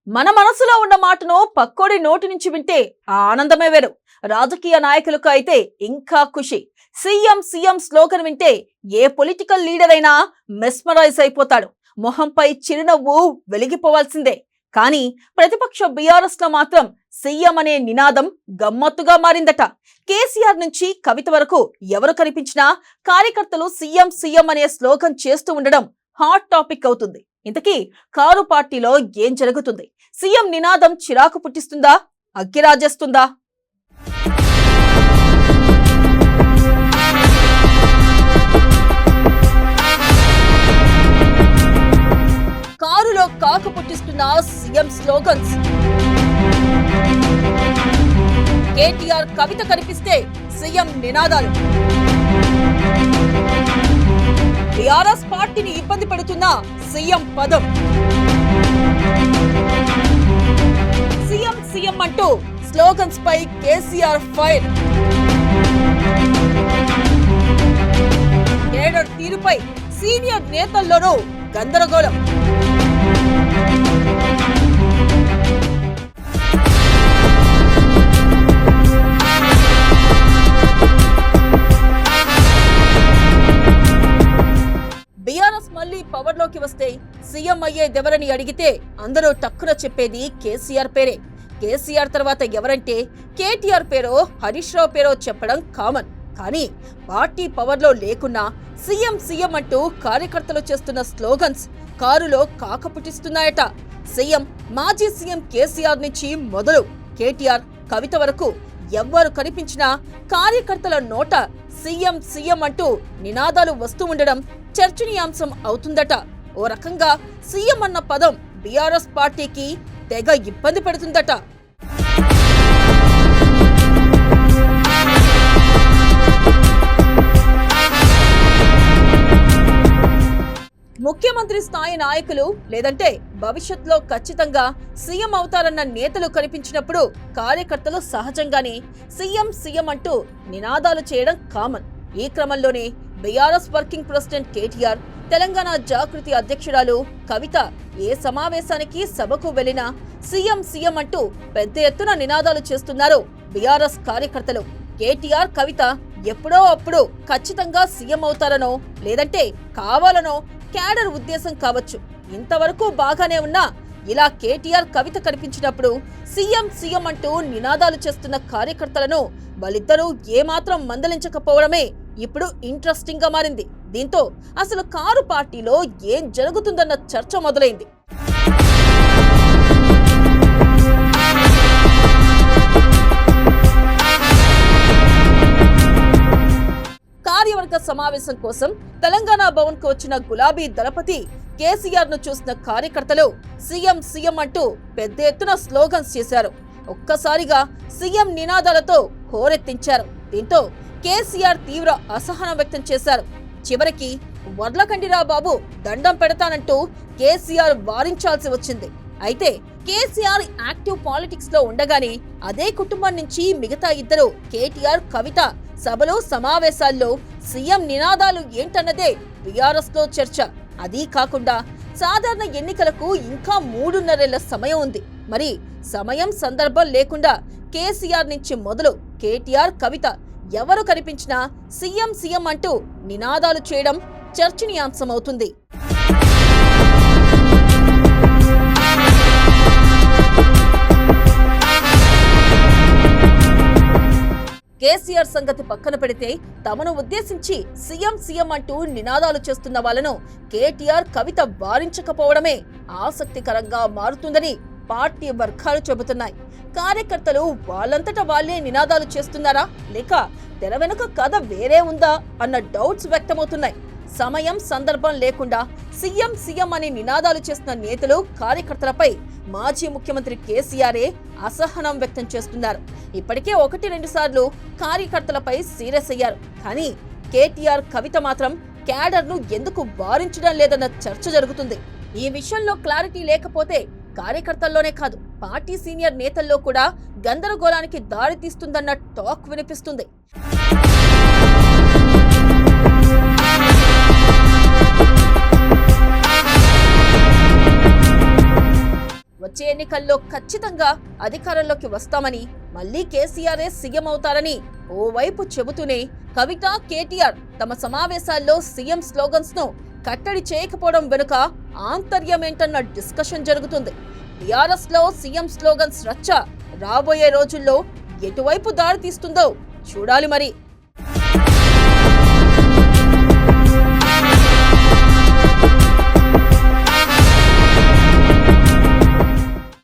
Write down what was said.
మన మనసులో ఉన్న మాటను పక్కోడి నోటి నుంచి వింటే ఆ ఆనందమే వేరు. రాజకీయ నాయకులకు అయితే ఇంకా ఖుషి. సీఎం సీఎం స్లోగన్ వింటే ఏ పొలిటికల్ లీడర్ అయినా మెస్మరైజ్ అయిపోతాడు. మొహంపై చిరునవ్వు వెలిగిపోవాల్సిందే. కానీ ప్రతిపక్ష బీఆర్ఎస్ లో మాత్రం సీఎం అనే నినాదం గమ్మత్తుగా మారిందట. కేసీఆర్ నుంచి కవిత వరకు ఎవరు కనిపించినా కార్యకర్తలు సీఎం సీఎం అనే స్లోగన్ చేస్తూ ఉండడం హాట్ టాపిక్ అవుతుంది. ఇంతకీ కారు పార్టీలో ఏం జరుగుతుంది? సీఎం నినాదం చిరాకు పుట్టిస్తుందా, అగ్గిరాజేస్తుందా? కారులో కాకు పుట్టిస్తున్న సీఎం స్లోగన్స్. కేటీఆర్ కవిత కనిపిస్తే సీఎం నినాదాలు. బీఆర్ఎస్ పార్టీని ఇబ్బంది పెడుతున్న సీఎం పదం. సీఎం సీఎం అంటూ స్లోగన్స్ పై కేసీఆర్ ఫైర్. కేడర్ తీరుపై సీనియర్ నేతల్లోనూ గందరగోళం. బీఆర్ఎస్ మళ్లీ పవర్ లోకి వస్తే సీఎం అయ్యేదెవరని అడిగితే అందరూ టక్కున చెప్పేది కేసీఆర్ పేరే. కేసీఆర్ తర్వాత ఎవరంటే కేటీఆర్ పేరో హరీష్ రావు పేరో చెప్పడం కామన్. కానీ పార్టీ పవర్ లో లేకున్నా సీఎం సీఎం అంటూ కార్యకర్తలు చేస్తున్న స్లోగన్స్ కారులో కాక పుట్టిస్తున్నాయట. సీఎం మాజీ సీఎం కేసీఆర్ నుంచి మొదలు కేటీఆర్ కవిత వరకు ఎవ్వరు కనిపించినా కార్యకర్తల నోట సీఎం సీఎం అంటూ నినాదాలు వస్తూ ఉండడం చర్చనీయాంశం అవుతుందట. ఓ రకంగా సీఎం అన్న పదం బీఆర్ఎస్ పార్టీకి తెగ ఇబ్బంది పెడుతుందట. ముఖ్యమంత్రి స్థాయి నాయకులు లేదంటే భవిష్యత్తులో ఖచ్చితంగా సీఎం అవుతారన్న నేతలు కనిపించినప్పుడు కార్యకర్తలు సహజంగానే సీఎం సీఎం అంటూ నినాదాలు చేయడం కామన్. ఈ క్రమంలోనే బీఆర్ఎస్ వర్కింగ్ ప్రెసిడెంట్ కేటీఆర్, తెలంగాణ జాగృతి అధ్యక్షురాలు కవిత ఏ సమావేశానికి సభకు వెళ్లినా సీఎం సీఎం అంటూ పెద్ద ఎత్తున నినాదాలు చేస్తున్నారు బీఆర్ఎస్ కార్యకర్తలు. కేటీఆర్ కవిత ఎప్పుడో అప్పుడు ఖచ్చితంగా సీఎం అవుతారనో లేదంటే కావాలనో క్యాడర్ ఉద్దేశం కావచ్చు. ఇంతవరకు బాగానే ఉన్నా ఇలా కేటీఆర్ కవిత కనిపించినప్పుడు సీఎం సీఎం అంటూ నినాదాలు చేస్తున్న కార్యకర్తలను వాళ్ళిద్దరూ ఏమాత్రం మందలించకపోవడమే ఇప్పుడు ఇంట్రెస్టింగ్ గా మారింది. దీంతో అసలు కారు పార్టీలో ఏం జరుగుతుందన్న చర్చ మొదలైంది. కార్యవర్గ సమావేశం కోసం తెలంగాణ భవన్ కు వచ్చిన గులాబీ దళపతి కేసీఆర్ ను చూసిన కార్యకర్తలు సీఎం సీఎం అంటూ పెద్ద ఎత్తున స్లోగన్స్ చేశారు. ఒక్కసారిగా సీఎం నినాదాలతో హోరెత్తించారు. దీంతో కేసీఆర్ తీవ్ర అసహనం వ్యక్తం చేశారు. చివరికి వర్లకండిరా బాబు దండం పెడతానంటూ కేసీఆర్ వారించాల్సి వచ్చింది. అయితే కేసీఆర్ యాక్టివ్ పాలిటిక్స్ లో ఉండగానే అదే కుటుంబం నుంచి మిగతా ఇద్దరు కేటీఆర్ కవిత సభలో సమావేశాల్లో సీఎం నినాదాలు ఏంటన్నదే బీఆర్ఎస్ లో చర్చ. అదీ కాకుండా సాధారణ ఎన్నికలకు ఇంకా 3.5 సమయం ఉంది. మరి సమయం సందర్భం లేకుండా కేసీఆర్ నుంచి మొదలు కేటీఆర్ కవిత ఎవరు కనిపించినా సీఎం సీఎం అంటూ నినాదాలు చేయడం చర్చనీయాంశమవుతుంది. కేసీఆర్ సంగతి పక్కన పెడితే తమను ఉద్దేశించి సీఎం సీఎం అంటూ నినాదాలు చేస్తున్న వాళ్లను కేటీఆర్ కవిత వారించకపోవడమే ఆసక్తికరంగా మారుతుందని పార్టీ వర్గాలు చెబుతున్నాయి. కార్యకర్తలు వాళ్ళంతట వాళ్లే నినాదాలు చేస్తున్నారా లేక తెర వెనుక కథ వేరే ఉందా అన్న డౌట్స్ వ్యక్తమవుతున్నాయి. సమయం సందర్భం లేకుండా సీఎం సీఎం అని నినాదాలు చేస్తున్న నేతలు కార్యకర్తలపై మాజీ ముఖ్యమంత్రి కేసీఆరే అసహనం వ్యక్తం చేస్తున్నారు. ఇప్పటికే 1-2 సార్లు కార్యకర్తలపై సీరియస్ అయ్యారు. కానీ కేటీఆర్ కవిత మాత్రం క్యాడర్ ను ఎందుకు వారించడం లేదన్న చర్చ జరుగుతుంది. ఈ విషయంలో క్లారిటీ లేకపోతే కార్యకర్తల్లోనే కాదు పార్టీ సీనియర్ నేతల్లో కూడా గందరగోళానికి దారి తీస్తుందన్న టాక్ వినిపిస్తుంది. వచ్చే ఎన్నికల్లో ఖచ్చితంగా అధికారంలోకి వస్తామని, మళ్లీ కేసీఆరే సీఎం అవుతారని ఓవైపు చెబుతూనే కవిత, కేటీఆర్ తమ సమావేశాల్లో సీఎం స్లోగన్స్ ను కట్టడి చేయకపోవడం వెనుక ఆంతర్యమేంటన్న డిస్కషన్ జరుగుతుంది. టీఆర్ఎస్ లో సీఎం స్లోగన్స్ రచ్చ రాబోయే రోజుల్లో ఎటువైపు దారి తీస్తుందో చూడాలి మరి.